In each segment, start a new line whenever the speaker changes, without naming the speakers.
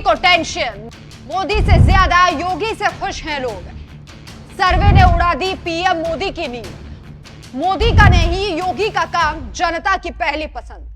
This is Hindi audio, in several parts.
को टेंशन, मोदी से ज्यादा योगी से खुश हैं लोग। सर्वे ने उड़ा दी पीएम मोदी की नींद। मोदी का नहीं, योगी का काम जनता की पहली पसंद।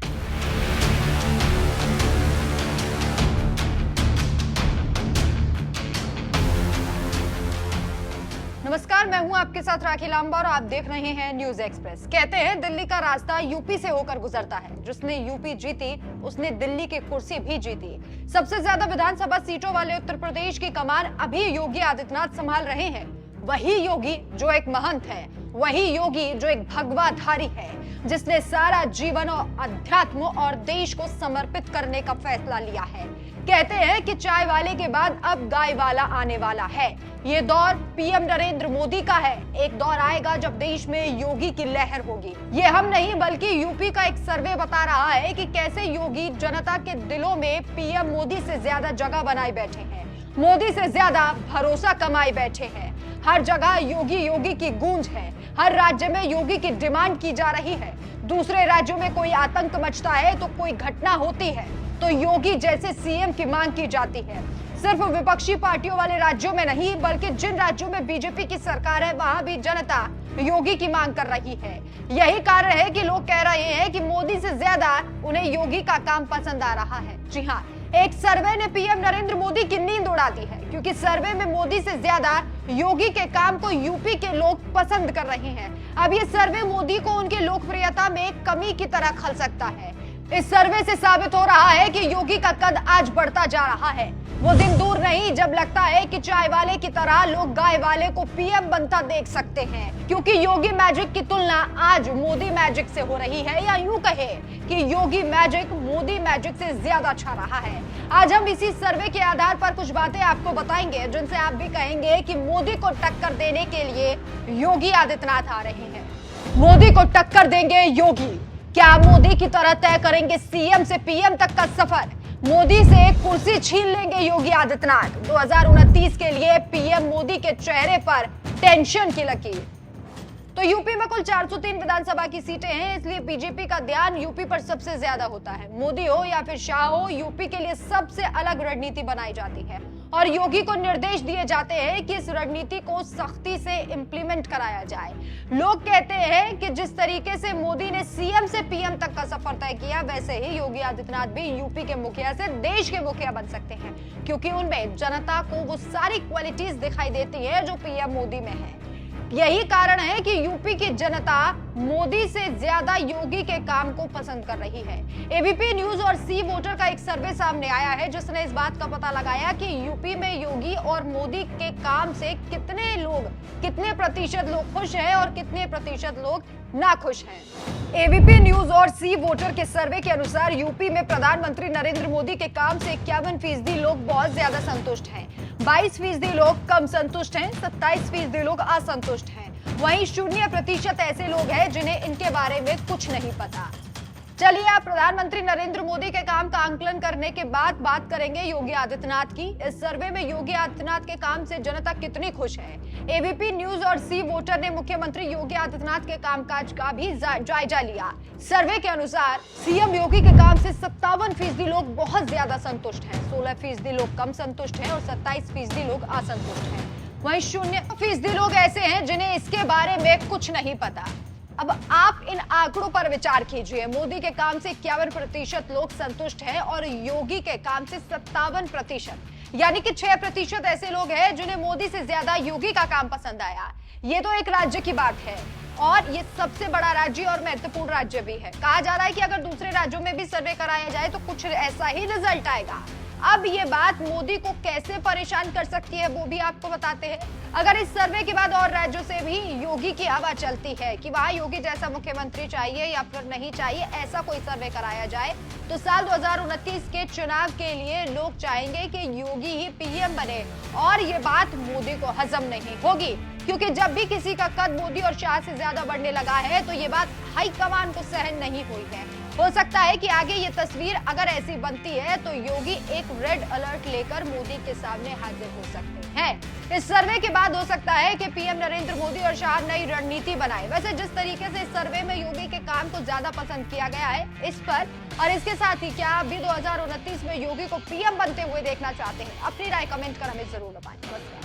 नमस्कार, मैं हूं आपके साथ राखी लांबा और आप देख रहे हैं न्यूज एक्सप्रेस। कहते हैं दिल्ली का रास्ता यूपी से होकर गुजरता है। जिसने यूपी जीती उसने दिल्ली की कुर्सी भी जीती। सबसे ज्यादा विधानसभा सीटों वाले उत्तर प्रदेश की कमान अभी योगी आदित्यनाथ संभाल रहे हैं। वही योगी जो एक महंत है, वही योगी जो एक भगवाधारी है, जिसने सारा जीवन और अध्यात्म और देश को समर्पित करने का फैसला लिया है। कहते हैं कि चाय वाले के बाद अब गाय वाला आने वाला है। ये दौर पीएम नरेंद्र मोदी का है। एक दौर आएगा जब देश में योगी की लहर होगी। ये हम नहीं बल्कि यूपी का एक सर्वे बता रहा है कि कैसे योगी जनता के दिलों में पीएम मोदी से ज्यादा जगह बनाए बैठे हैं, मोदी से ज्यादा भरोसा कमाए बैठे हैं। हर जगह योगी योगी की गूंज है। हर राज्य में योगी की डिमांड की जा रही है। दूसरे राज्यों में कोई आतंक मचता है तो कोई घटना होती है तो योगी जैसे सीएम की मांग की जाती है। सिर्फ विपक्षी पार्टियों वाले राज्यों में नहीं बल्कि जिन राज्यों में बीजेपी की सरकार है वहां भी जनता योगी की मांग कर रही है। यही कारण है कि लोग कह रहे हैं कि मोदी से ज्यादा उन्हें योगी का काम पसंद आ रहा है। जी हाँ, एक सर्वे ने पीएम नरेंद्र मोदी की नींद उड़ा दी है, क्योंकि सर्वे में मोदी से ज्यादा योगी के काम को यूपी के लोग पसंद कर रहे हैं। अब ये सर्वे मोदी को उनकी लोकप्रियता में कमी की तरह खल सकता है। इस सर्वे से साबित हो रहा है कि योगी का कद आज बढ़ता जा रहा है। वो दिन दूर नहीं जब लगता है कि चाय वाले की तरह लोग गाय वाले को पीएम बनता देख सकते हैं, क्योंकि योगी मैजिक की तुलना आज मोदी मैजिक से हो रही है, या यूं कहे कि योगी मैजिक मोदी मैजिक से ज्यादा छा रहा है। आज हम इसी सर्वे के आधार पर कुछ बातें आपको बताएंगे जिनसे आप भी कहेंगे कि मोदी को टक्कर देने के लिए योगी आदित्यनाथ आ रहे हैं। मोदी को टक्कर देंगे योगी। क्या मोदी की तरह तय करेंगे सीएम से पीएम तक का सफर? मोदी से कुर्सी छीन लेंगे योगी आदित्यनाथ। 2029 के लिए पीएम मोदी के चेहरे पर टेंशन की लकीर। तो यूपी में कुल 403 विधानसभा की सीटें हैं, इसलिए बीजेपी का ध्यान यूपी पर सबसे ज्यादा होता है। मोदी हो या फिर शाह हो, यूपी के लिए सबसे अलग रणनीति बनाई जाती है और योगी को निर्देश दिए जाते हैं कि इस रणनीति को सख्ती से इंप्लीमेंट कराया जाए। लोग कहते हैं कि जिस तरीके से मोदी ने सीएम से पीएम तक का सफर तय किया, वैसे ही योगी आदित्यनाथ भी यूपी के मुखिया से देश के मुखिया बन सकते हैं, क्योंकि उनमें जनता को वो सारी क्वालिटीज दिखाई देती है जो पीएम मोदी में है। यही कारण है कि यूपी की जनता मोदी से ज्यादा योगी के काम को पसंद कर रही है। एबीपी न्यूज और सी वोटर का एक सर्वे सामने आया है जिसने इस बात का पता लगाया कि यूपी में योगी और मोदी के काम से कितने प्रतिशत लोग खुश हैं और कितने प्रतिशत लोग नाखुश हैं। एबीपी न्यूज और सी वोटर के सर्वे के अनुसार यूपी में प्रधानमंत्री नरेंद्र मोदी के काम से 51% लोग बहुत ज्यादा संतुष्ट हैं, 22% लोग कम संतुष्ट हैं, 27% लोग असंतुष्ट हैं। वहीं 0% ऐसे लोग हैं जिन्हें इनके बारे में कुछ नहीं पता। चलिए आप प्रधानमंत्री नरेंद्र मोदी के काम का आंकलन करने के बाद बात करेंगे योगी आदित्यनाथ की। इस सर्वे में योगी आदित्यनाथ के काम से जनता कितनी खुश है। एबीपी न्यूज और सी वोटर ने मुख्यमंत्री योगी आदित्यनाथ के कामकाज का भी जायजा लिया। सर्वे के अनुसार सीएम योगी के काम से 57% लोग बहुत ज्यादा संतुष्ट हैं, 16% लोग कम संतुष्ट हैं और 27% लोग असंतुष्ट हैं। वहीं 0% लोग ऐसे हैं जिन्हें इसके बारे में कुछ नहीं पता। अब आप इन आंकड़ों पर विचार कीजिए। मोदी के काम से 51% लोग संतुष्ट हैं और योगी के काम से 57%, यानी कि 6% ऐसे लोग हैं जिन्हें मोदी से ज्यादा योगी का काम पसंद आया। ये तो एक राज्य की बात है और ये सबसे बड़ा राज्य और महत्वपूर्ण राज्य भी है। कहा जा रहा है कि अगर दूसरे राज्यों में भी सर्वे कराया जाए तो कुछ ऐसा ही रिजल्ट आएगा। अब ये बात मोदी को कैसे परेशान कर सकती है वो भी आपको बताते हैं। अगर इस सर्वे के बाद और राज्यों से भी योगी की हवा चलती है कि वहां योगी जैसा मुख्यमंत्री चाहिए या फिर नहीं चाहिए, ऐसा कोई सर्वे कराया जाए तो साल 2029 के चुनाव के लिए लोग चाहेंगे कि योगी ही पीएम बने और ये बात मोदी को हजम नहीं होगी, क्योंकि जब भी किसी का कद मोदी और शाह से ज्यादा बढ़ने लगा है तो ये बात हाईकमान को सहन नहीं हुई है। हो सकता है कि आगे ये तस्वीर अगर ऐसी बनती है तो योगी एक रेड अलर्ट लेकर मोदी के सामने हाजिर हो सकते हैं। इस सर्वे के बाद हो सकता है कि पीएम नरेंद्र मोदी और शाह नई रणनीति बनाए। वैसे जिस तरीके से इस सर्वे में योगी के काम को ज्यादा पसंद किया गया है, इस पर और इसके साथ ही क्या आप भी 2029 में योगी को पीएम बनते हुए देखना चाहते हैं? अपनी राय कमेंट कर हमें जरूर बताएं।